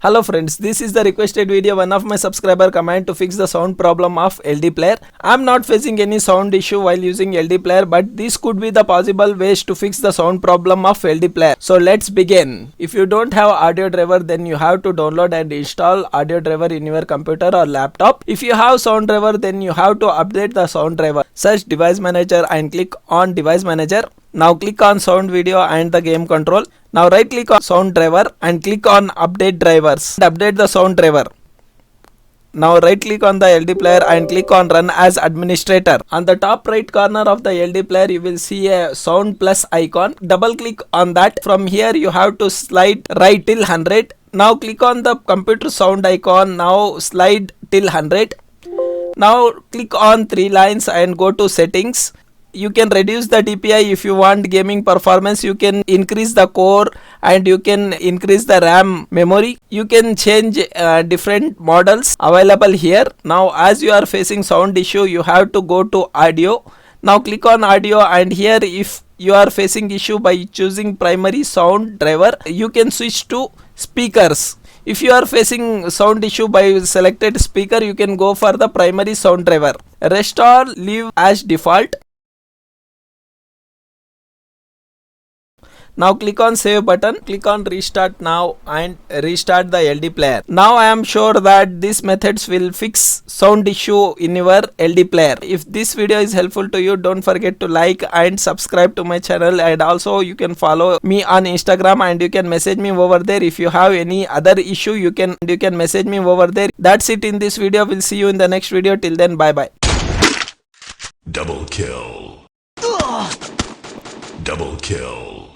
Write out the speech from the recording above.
Hello friends, this is the requested video. One of my subscriber comment to fix the sound problem of LD player. I am not facing any sound issue while using LD player, but this could be the possible ways to fix the sound problem of LD player. So let's begin. If you don't have audio driver, then you have to download and install audio driver in your computer or laptop. If you have sound driver, then you have to update the sound driver. Search device manager and click on device manager. Now click on sound video and the game control. Now right click on sound driver and click on update drivers and update the sound driver. Now right click on the LD player and click on run as administrator. On the top right corner of the LD player you will see a sound plus icon. Double click on that. From here you have to slide right till 100. Now click on the computer sound icon. Now slide till 100. Now click on 3 lines and go to settings. You can reduce the DPI if you want gaming performance. You can increase the core and you can increase the RAM memory. You can change different models available here. Now as you are facing sound issue, you have to go to audio. Now click on audio, and here if you are facing issue by choosing primary sound driver, you can switch to speakers. If you are facing sound issue by selected speaker, you can go for the primary sound driver. Rest all leave as default. Now click on save button, click on restart now and restart the LD player. Now I am sure that these methods will fix sound issue in your LD player. If this video is helpful to you, don't forget to like and subscribe to my channel, and also you can follow me on Instagram and you can message me over there. If you have any other issue, you can message me over there. That's it in this video. We'll see you in the next video. Till then, bye bye. Double kill. Double kill.